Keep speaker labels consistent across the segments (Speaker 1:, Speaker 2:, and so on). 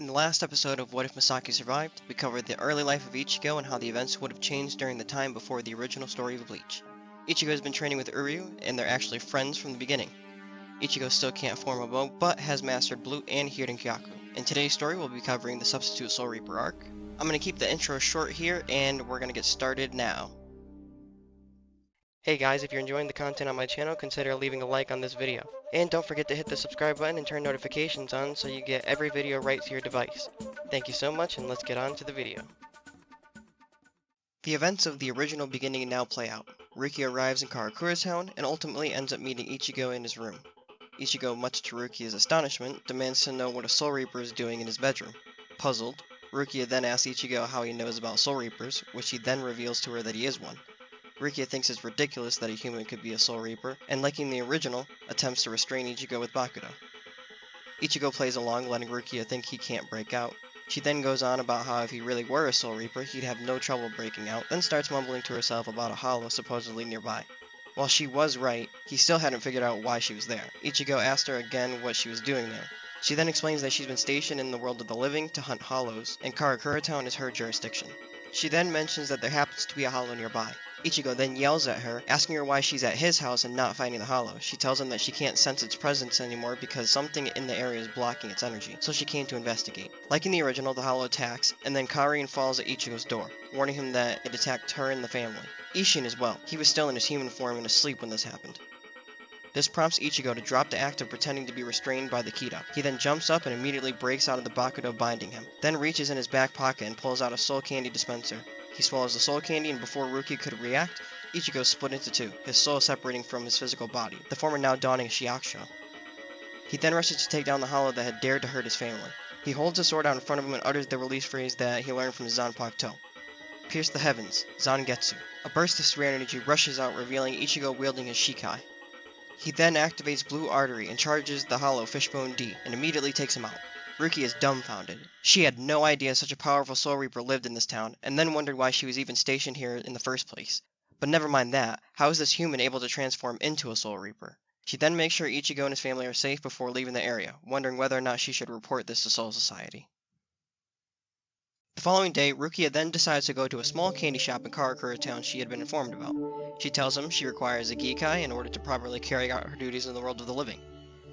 Speaker 1: In the last episode of What If Masaki Survived, we covered the early life of Ichigo and how the events would have changed during the time before the original story of Bleach. Ichigo has been training with Uryu, and they're actually friends from the beginning. Ichigo still can't form a bow, but has mastered Blue and Hirengyaku. In today's story, we'll be covering the Substitute Soul Reaper arc. I'm going to keep the intro short here, and we're going to get started now. Hey guys, if you're enjoying the content on my channel, consider leaving a like on this video. And don't forget to hit the subscribe button and turn notifications on so you get every video right to your device. Thank you so much, and let's get on to the video. The events of the original beginning now play out. Rukia arrives in Karakura's town and ultimately ends up meeting Ichigo in his room. Ichigo, much to Rukia's astonishment, demands to know what a Soul Reaper is doing in his bedroom. Puzzled, Rukia then asks Ichigo how he knows about Soul Reapers, which he then reveals to her that he is one. Rukia thinks it's ridiculous that a human could be a Soul Reaper, and liking the original, attempts to restrain Ichigo with Bakudo. Ichigo plays along, letting Rukia think he can't break out. She then goes on about how if he really were a Soul Reaper, he'd have no trouble breaking out, then starts mumbling to herself about a hollow supposedly nearby. While she was right, he still hadn't figured out why she was there. Ichigo asked her again what she was doing there. She then explains that she's been stationed in the world of the living to hunt hollows, and Karakura town is her jurisdiction. She then mentions that there happens to be a hollow nearby. Ichigo then yells at her, asking her why she's at his house and not finding the hollow. She tells him that she can't sense its presence anymore because something in the area is blocking its energy, so she came to investigate. Like in the original, the hollow attacks, and then Karin falls at Ichigo's door, warning him that it attacked her and the family. Isshin as well. He was still in his human form and asleep when this happened. This prompts Ichigo to drop the act of pretending to be restrained by the Kita. He then jumps up and immediately breaks out of the Bakudo binding him, then reaches in his back pocket and pulls out a soul candy dispenser. He swallows the soul candy, and before Rukia could react, Ichigo split into two, his soul separating from his physical body, the former now donning a Shiakusho. He then rushes to take down the hollow that had dared to hurt his family. He holds the sword out in front of him and utters the release phrase that he learned from Zanpakuto. Pierce the heavens, Zangetsu. A burst of spirit energy rushes out, revealing Ichigo wielding his Shikai. He then activates Blue Artery and charges the hollow Fishbone D, and immediately takes him out. Rukia is dumbfounded. She had no idea such a powerful Soul Reaper lived in this town, and then wondered why she was even stationed here in the first place. But never mind that, how is this human able to transform into a Soul Reaper? She then makes sure Ichigo and his family are safe before leaving the area, wondering whether or not she should report this to Soul Society. The following day, Rukia then decides to go to a small candy shop in Karakura town she had been informed about. She tells him she requires a Gikai in order to properly carry out her duties in the world of the living.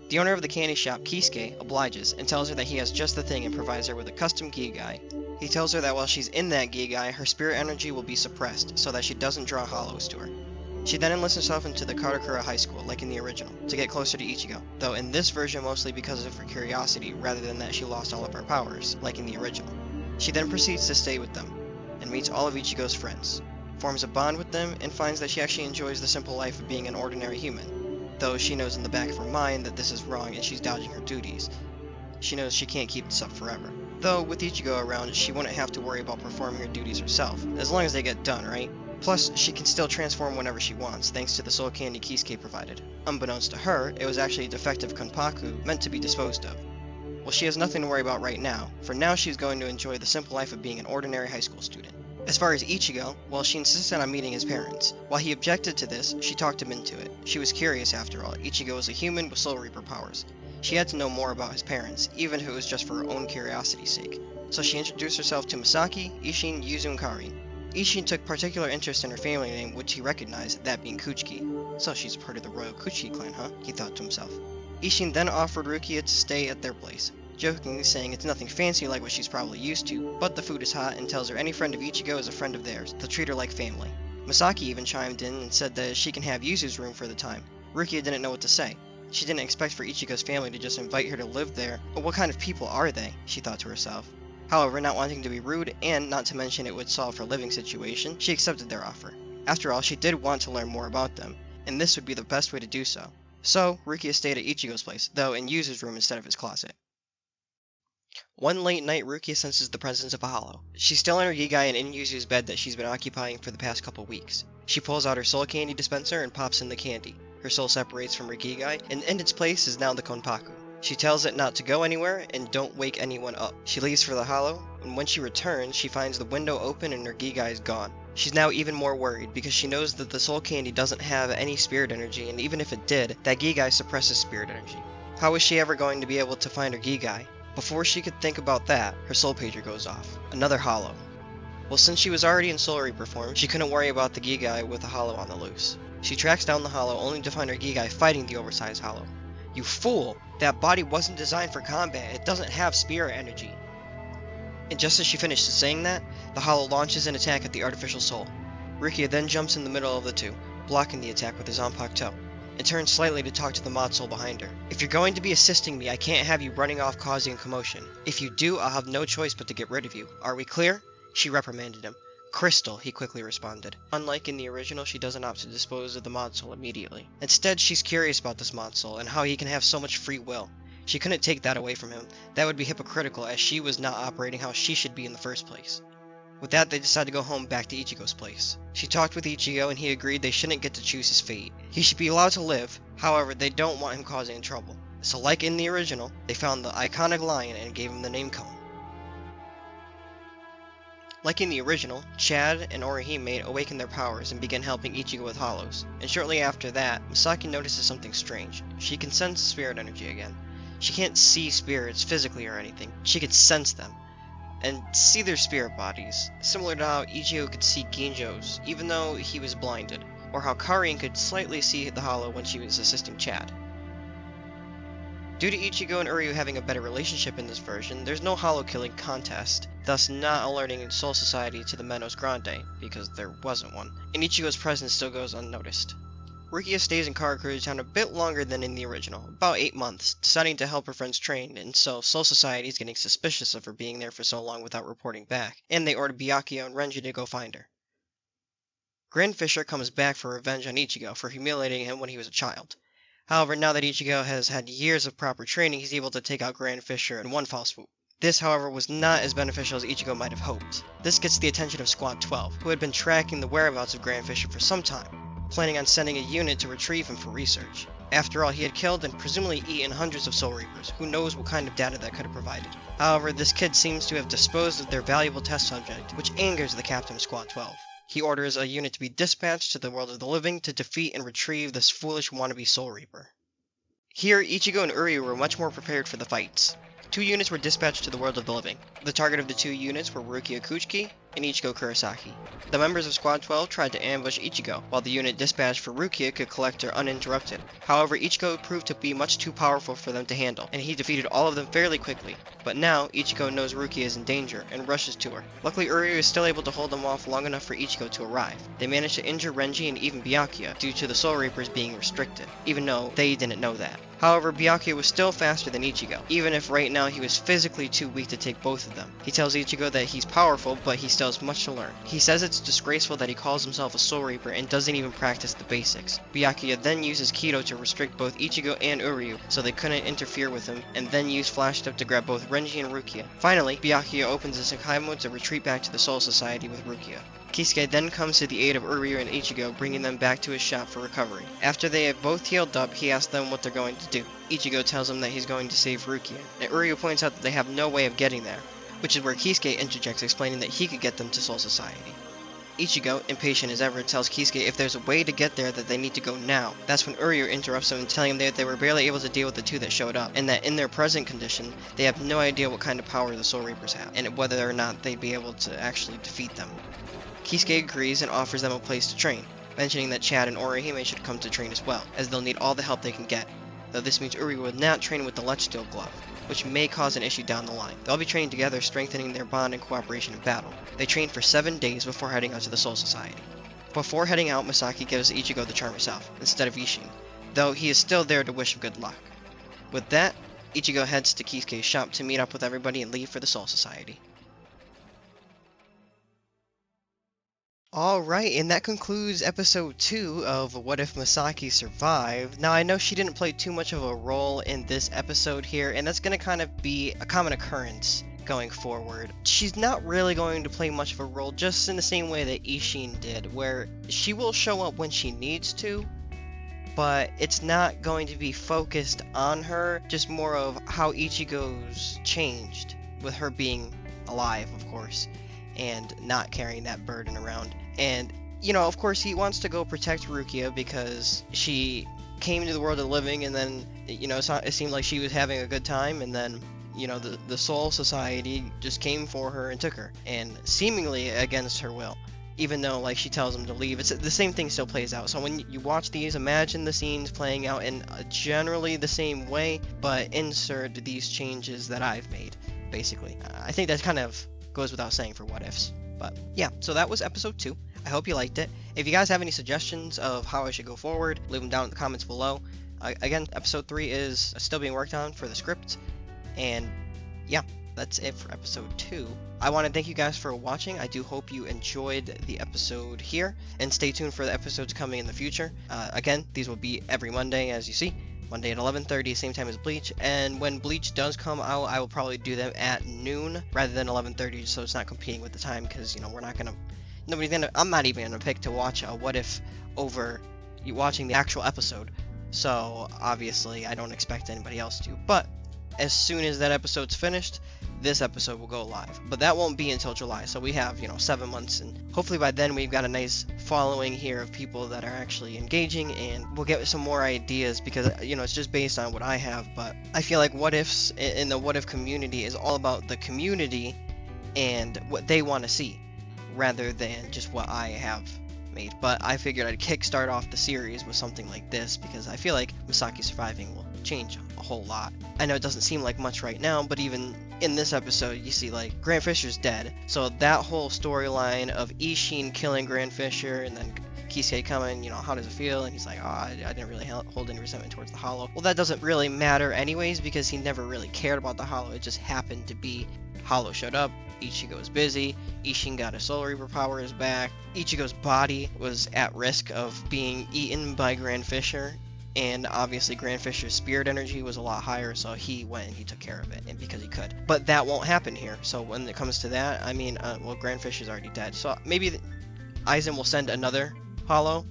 Speaker 1: The owner of the candy shop, Kisuke, obliges and tells her that he has just the thing and provides her with a custom Gigai. He tells her that while she's in that Gigai, her spirit energy will be suppressed so that she doesn't draw hollows to her. She then enlists herself into the Karakura High School, like in the original, to get closer to Ichigo, though in this version mostly because of her curiosity rather than that she lost all of her powers, like in the original. She then proceeds to stay with them, and meets all of Ichigo's friends, forms a bond with them, and finds that she actually enjoys the simple life of being an ordinary human. Though she knows in the back of her mind that this is wrong and she's dodging her duties. She knows she can't keep this up forever. Though, with Ichigo around, she wouldn't have to worry about performing her duties herself, as long as they get done, right? Plus, she can still transform whenever she wants, thanks to the soul candy Kisuke provided. Unbeknownst to her, it was actually a defective Konpaku meant to be disposed of. Well, she has nothing to worry about right now. For now, she's going to enjoy the simple life of being an ordinary high school student. As far as Ichigo, well, she insisted on meeting his parents. While he objected to this, she talked him into it. She was curious after all. Ichigo was a human with Soul Reaper powers. She had to know more about his parents, even if it was just for her own curiosity's sake. So she introduced herself to Masaki, Isshin, Yuzu, and Karin. Isshin took particular interest in her family name, which he recognized, that being Kuchiki. So she's part of the royal Kuchiki clan, huh? He thought to himself. Isshin then offered Rukia to stay at their place, jokingly saying it's nothing fancy like what she's probably used to, but the food is hot, and tells her any friend of Ichigo is a friend of theirs. They'll treat her like family. Masaki even chimed in and said that she can have Yuzu's room for the time. Rukia didn't know what to say. She didn't expect for Ichigo's family to just invite her to live there, but what kind of people are they, she thought to herself. However, not wanting to be rude, and not to mention it would solve her living situation, she accepted their offer. After all, she did want to learn more about them, and this would be the best way to do so. So, Rukia stayed at Ichigo's place, though in Yuzu's room instead of his closet. One late night, Rukia senses the presence of a hollow. She's still in her Gigai and in Yuzu's bed that she's been occupying for the past couple weeks. She pulls out her soul candy dispenser and pops in the candy. Her soul separates from her Gigai, and in its place is now the Konpaku. She tells it not to go anywhere and don't wake anyone up. She leaves for the hollow, and when she returns, she finds the window open and her Gigai is gone. She's now even more worried because she knows that the soul candy doesn't have any spirit energy, and even if it did, that Gigai suppresses spirit energy. How is she ever going to be able to find her Gigai? Before she could think about that, her soul pager goes off. Another hollow. Well, since she was already in Soul Reaper form, she couldn't worry about the Gigai with a hollow on the loose. She tracks down the hollow only to find her Gigai fighting the oversized hollow. You fool! That body wasn't designed for combat, it doesn't have spirit energy. And just as she finishes saying that, the hollow launches an attack at the artificial soul. Rukia then jumps in the middle of the two, blocking the attack with his Zanpakuto, and turns slightly to talk to the mod soul behind her. If you're going to be assisting me, I can't have you running off causing a commotion. If you do, I'll have no choice but to get rid of you. Are we clear? She reprimanded him. Crystal, he quickly responded. Unlike in the original, she doesn't opt to dispose of the mod soul immediately. Instead, she's curious about this mod soul and how he can have so much free will. She couldn't take that away from him. That would be hypocritical, as she was not operating how she should be in the first place. With that, they decided to go home back to Ichigo's place. She talked with Ichigo and he agreed they shouldn't get to choose his fate. He should be allowed to live, however, they don't want him causing trouble. So like in the original, they found the iconic lion and gave him the name Kon. Like in the original, Chad and Orihime awaken their powers and begin helping Ichigo with hollows. And shortly after that, Masaki notices something strange. She can sense spirit energy again. She can't see spirits physically or anything. She could sense them and see their spirit bodies, similar to how Ichigo could see Ginjo's, even though he was blinded, or how Karin could slightly see the hollow when she was assisting Chad. Due to Ichigo and Uryu having a better relationship in this version, there's no hollow killing contest, thus not alerting Soul Society to the Menos Grande, because there wasn't one, and Ichigo's presence still goes unnoticed. Rukia stays in Karakura town a bit longer than in the original, about 8 months, deciding to help her friends train, and so Soul Society is getting suspicious of her being there for so long without reporting back, and they order Byakuya and Renji to go find her. Grand Fisher comes back for revenge on Ichigo for humiliating him when he was a child. However, now that Ichigo has had years of proper training, he's able to take out Grand Fisher in one foul swoop. This, however, was not as beneficial as Ichigo might have hoped. This gets the attention of Squad 12, who had been tracking the whereabouts of Grand Fisher for some time, planning on sending a unit to retrieve him for research. After all, he had killed and presumably eaten hundreds of Soul Reapers, who knows what kind of data that could have provided. However, this kid seems to have disposed of their valuable test subject, which angers the captain of Squad 12. He orders a unit to be dispatched to the world of the living to defeat and retrieve this foolish wannabe Soul Reaper. Here, Ichigo and Uryu were much more prepared for the fights. 2 units were dispatched to the world of the living. The target of the 2 units were Rukia Kuchiki and Ichigo Kurosaki. The members of Squad 12 tried to ambush Ichigo, while the unit dispatched for Rukia could collect her uninterrupted. However, Ichigo proved to be much too powerful for them to handle, and he defeated all of them fairly quickly. But now, Ichigo knows Rukia is in danger, and rushes to her. Luckily, Uryu is still able to hold them off long enough for Ichigo to arrive. They managed to injure Renji and even Byakuya, due to the Soul Reapers being restricted, even though they didn't know that. However, Byakuya was still faster than Ichigo, even if right now he was physically too weak to take both of them. He tells Ichigo that he's powerful, but he still has much to learn. He says it's disgraceful that he calls himself a Soul Reaper and doesn't even practice the basics. Byakuya then uses Kido to restrict both Ichigo and Uryu, so they couldn't interfere with him, and then use Flash Step to grab both Renji and Rukia. Finally, Byakuya opens a Sekai mode to retreat back to the Soul Society with Rukia. Kisuke then comes to the aid of Uryu and Ichigo, bringing them back to his shop for recovery. After they have both healed up, he asks them what they're going to do. Ichigo tells him that he's going to save Rukia, and Uryu points out that they have no way of getting there, which is where Kisuke interjects, explaining that he could get them to Soul Society. Ichigo, impatient as ever, tells Kisuke if there's a way to get there that they need to go now. That's when Uryu interrupts him, telling him that they were barely able to deal with the 2 that showed up, and that in their present condition, they have no idea what kind of power the Soul Reapers have, and whether or not they'd be able to actually defeat them. Kisuke agrees and offers them a place to train, mentioning that Chad and Orihime should come to train as well, as they'll need all the help they can get, though this means Uryu will not train with the Lech Steel Glove, which may cause an issue down the line. They'll be training together, strengthening their bond and cooperation in battle. They train for 7 days before heading out to the Soul Society. Before heading out, Masaki gives Ichigo the charm herself, instead of Ishin, though he is still there to wish him good luck. With that, Ichigo heads to Kisuke's shop to meet up with everybody and leave for the Soul Society. Alright, and that concludes episode 2 of What If Masaki Survived. Now, I know she didn't play too much of a role in this episode here, and that's going to kind of be a common occurrence going forward. She's not really going to play much of a role, just in the same way that Ishin did, where she will show up when she needs to, but it's not going to be focused on her, just more of how Ichigo's changed, with her being alive, of course, and not carrying that burden around. And, you know, of course he wants to go protect Rukia because she came to the world of the living, and then, you know, it seemed like she was having a good time, and then you know, the Soul Society just came for her and took her, and seemingly against her will. Even though, like, she tells him to leave, it's the same thing still plays out. So when you watch these, imagine the scenes playing out in generally the same way, but insert these changes that I've made, basically. I think that kind of goes without saying for What Ifs. But yeah, so that was episode 2. I hope you liked it. If you guys have any suggestions of how I should go forward, leave them down in the comments below. Again, episode 3 is still being worked on for the script. And yeah, that's it for episode 2. I want to thank you guys for watching. I do hope you enjoyed the episode here, and stay tuned for the episodes coming in the future. Again, these will be every Monday, as you see. Monday at 11:30, same time as Bleach. And when Bleach does come out, I will probably do them at noon rather than 11:30, so it's not competing with the time, because, you know, I'm not even gonna pick to watch a What If over you watching the actual episode. So obviously, I don't expect anybody else to. But as soon as that episode's finished, this episode will go live. But that won't be until July, so we have, 7 months, and hopefully by then we've got a nice following here of people that are actually engaging, and we'll get some more ideas, because, it's just based on what I have. But I feel like What Ifs in the What If community is all about the community and what they want to see, rather than just what I have made. But I figured I'd kickstart off the series with something like this, because I feel like Masaki surviving will change a whole lot. I know it doesn't seem like much right now, but even in this episode, you see, like, Grand Fisher's dead. So that whole storyline of Ishin killing Grand Fisher, and then Kisuke coming, how does it feel? And he's like, oh, I didn't really hold any resentment towards the Hollow. Well, that doesn't really matter anyways, because he never really cared about the Hollow. It just happened to be Hollow showed up, Ichigo was busy, Ishin got his Soul Reaper powers back, Ichigo's body was at risk of being eaten by Grand Fisher, and obviously Grand Fisher's spirit energy was a lot higher, so he went and he took care of it, and because he could. But that won't happen here, so when it comes to that, Grand Fisher's already dead, so maybe Aizen will send another Hollow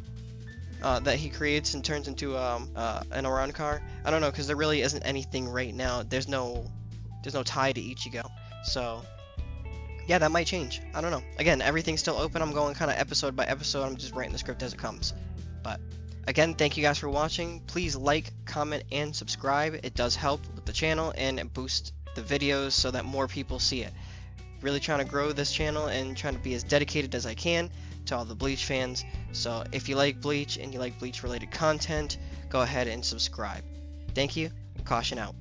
Speaker 1: that he creates and turns into an Arankar. I don't know, because there really isn't anything right now. There's no tie to Ichigo, so yeah, that might change. I don't know. Again, everything's still open. I'm going kind of episode by episode. I'm just writing the script as it comes. But again, thank you guys for watching. Please like, comment, and subscribe. It does help with the channel, and it boosts the videos so that more people see it. Really trying to grow this channel and trying to be as dedicated as I can to all the Bleach fans. So if you like Bleach and you like Bleach related content, go ahead and subscribe. Thank you, and caution out.